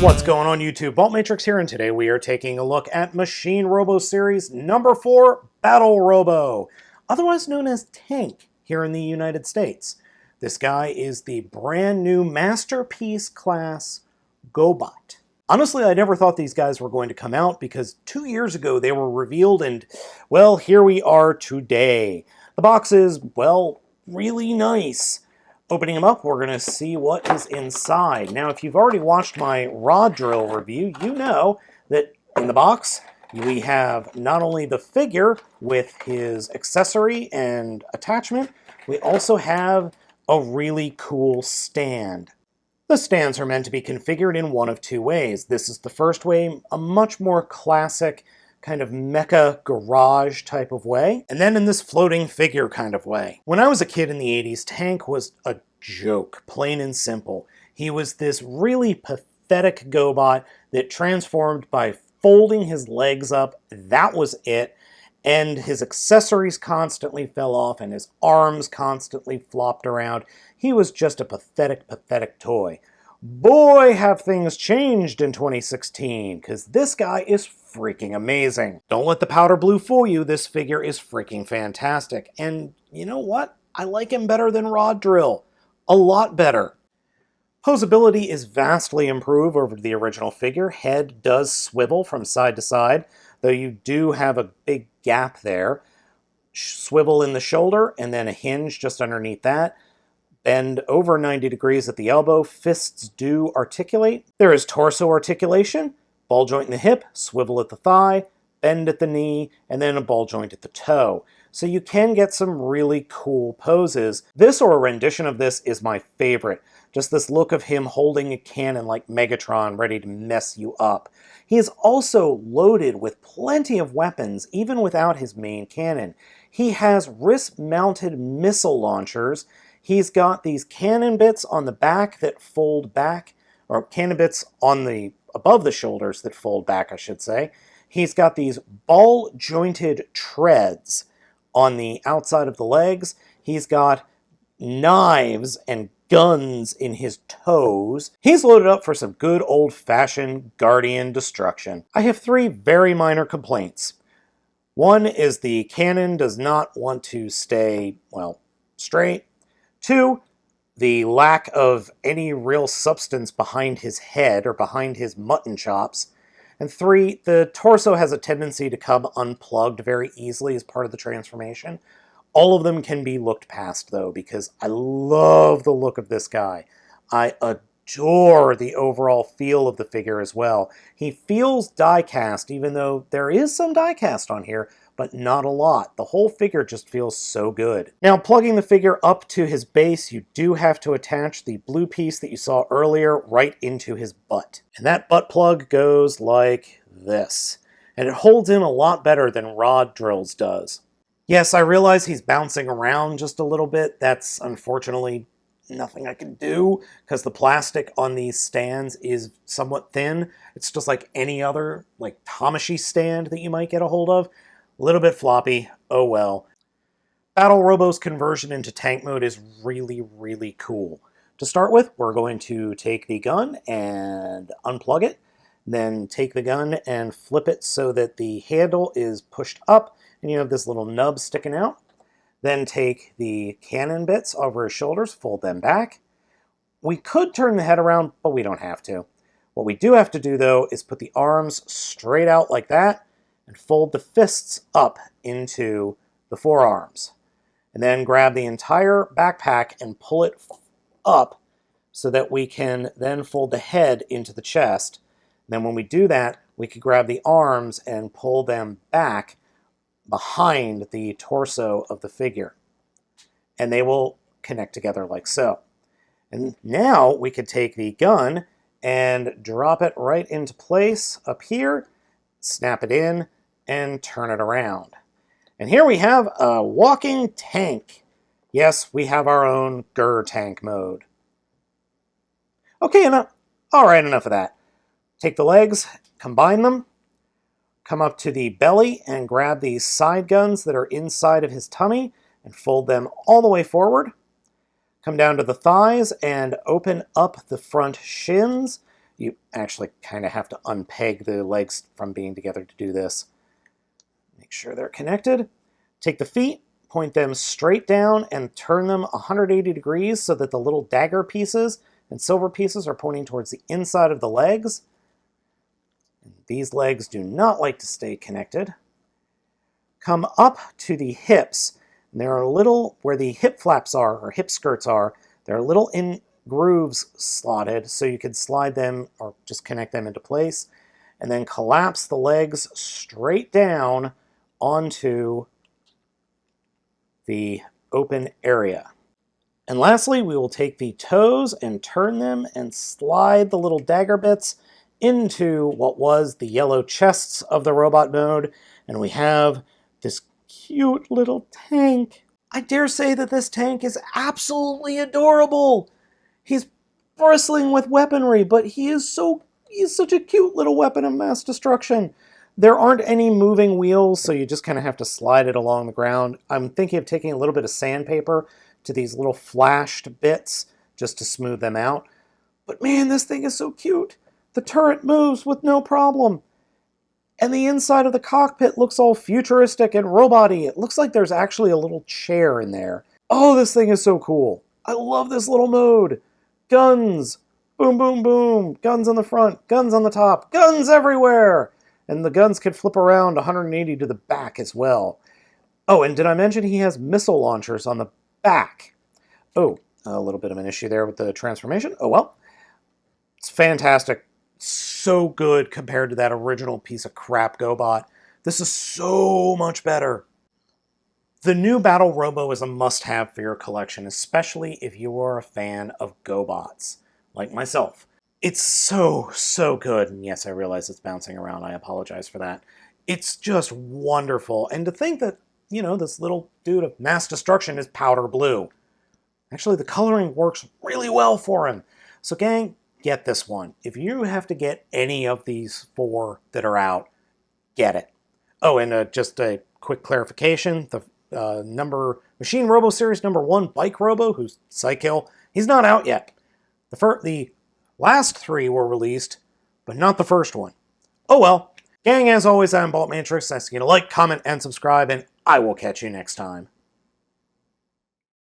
What's going on YouTube? Baltmatrix here, and today we are taking a look at Machine Robo Series number 4, Battle Robo, otherwise known as Tank here in the United States. This guy is the brand new Masterpiece class GoBot. Honestly, I never thought these guys were going to come out because 2 years ago they were revealed and, well, here we are today. The box is, well, really nice. Opening them up, we're going to see what is inside. Now, if you've already watched my rod drill review, you know that in the box, we have not only the figure with his accessory and attachment, we also have a really cool stand. The stands are meant to be configured in one of two ways. This is the first way, a much more classic kind of mecha garage type of way, and then in this floating figure kind of way. When I was a kid in the 80s, Tank was a joke, plain and simple. He was this really pathetic GoBot that transformed by folding his legs up. That was it. And his accessories constantly fell off and his arms constantly flopped around. He was just a pathetic, pathetic toy. Boy, have things changed in 2016, because this guy is freaking amazing. Don't let the powder blue fool you, this figure is freaking fantastic. And you know what? I like him better than Rod Drill. A lot better. Posability is vastly improved over the original figure. Head does swivel from side to side, though you do have a big gap there. Swivel in the shoulder, and then a hinge just underneath that. Bend over 90 degrees at the elbow, fists do articulate. There is torso articulation, ball joint in the hip, swivel at the thigh, bend at the knee, and then a ball joint at the toe. So you can get some really cool poses. This or a rendition of this is my favorite. Just this look of him holding a cannon like Megatron ready to mess you up. He is also loaded with plenty of weapons, even without his main cannon. He has wrist-mounted missile launchers. He's got these cannon bits on the back that fold back, or cannon bits on the above the shoulders that fold back, I should say. He's got these ball-jointed treads on the outside of the legs. He's got knives and guns in his toes. He's loaded up for some good old-fashioned Guardian destruction. I have 3 very minor complaints. One is the cannon does not want to stay, well, straight. 2, the lack of any real substance behind his head or behind his mutton chops. And 3, the torso has a tendency to come unplugged very easily as part of the transformation. All of them can be looked past, though, because I love the look of this guy. I adore the overall feel of the figure as well. He feels die-cast, even though there is some die-cast on here, but not a lot. The whole figure just feels so good. Now, plugging the figure up to his base, you do have to attach the blue piece that you saw earlier right into his butt. And that butt plug goes like this. And it holds in a lot better than Rod Drill's does. Yes, I realize he's bouncing around just a little bit. That's unfortunately nothing I can do because the plastic on these stands is somewhat thin. It's just like any other like Tamashii stand that you might get a hold of. A little bit floppy, oh well. Battle Robo's conversion into tank mode is really, really cool. To start with, we're going to take the gun and unplug it, then take the gun and flip it so that the handle is pushed up and you have this little nub sticking out. Then take the cannon bits over his shoulders, fold them back. We could turn the head around, but we don't have to. What we do have to do, though, is put the arms straight out like that and fold the fists up into the forearms. And then grab the entire backpack and pull it up so that we can then fold the head into the chest. And then when we do that, we can grab the arms and pull them back behind the torso of the figure. And they will connect together like so. And now we could take the gun and drop it right into place up here, snap it in, and turn it around. And here we have a walking tank. Yes, we have our own tank mode. Okay, alright, enough of that. Take the legs, combine them, come up to the belly and grab these side guns that are inside of his tummy and fold them all the way forward. Come down to the thighs and open up the front shins You actually kind of have to unpeg the legs from being together to do this. Make sure they're connected. Take the feet, point them straight down, and turn them 180 degrees so that the little dagger pieces and silver pieces are pointing towards the inside of the legs. These legs do not like to stay connected. Come up to the hips. And there are little, where the hip flaps are, or hip skirts are, there are little in grooves slotted so you can slide them or just connect them into place. And then collapse the legs straight down onto the open area. And lastly, we will take the toes and turn them and slide the little dagger bits into what was the yellow chests of the robot mode. And we have this cute little tank. I dare say that this tank is absolutely adorable. He's bristling with weaponry, but he's such a cute little weapon of mass destruction. There aren't any moving wheels, so you just kind of have to slide it along the ground. I'm thinking of taking a little bit of sandpaper to these little flashed bits just to smooth them out. But man, this thing is so cute. The turret moves with no problem. And the inside of the cockpit looks all futuristic and robot-y. It looks like there's actually a little chair in there. Oh, this thing is so cool. I love this little mode. Guns. Boom, boom, boom. Guns on the front. Guns on the top. Guns everywhere. And the guns can flip around 180 to the back as well. Oh, and did I mention he has missile launchers on the back? Oh, a little bit of an issue there with the transformation. Oh, well. It's fantastic. So good compared to that original piece of crap GoBot. This is so much better. The new Battle Robo is a must-have for your collection, especially if you are a fan of GoBots, like myself. It's so good. And yes, I realize it's bouncing around. I apologize for that. It's just wonderful. And to think that, this little dude of mass destruction is powder blue. Actually, the coloring works really well for him. So gang, get this one. If you have to get any of these 4 that are out, get it. Oh, and just a quick clarification. The Machine Robo Series number 1, Bike Robo, who's Psykill, he's not out yet. The last 3 were released, but not the first one. Oh well. Gang, as always, I'm Baltmatrix. Asking you to like, comment, and subscribe, and I will catch you next time.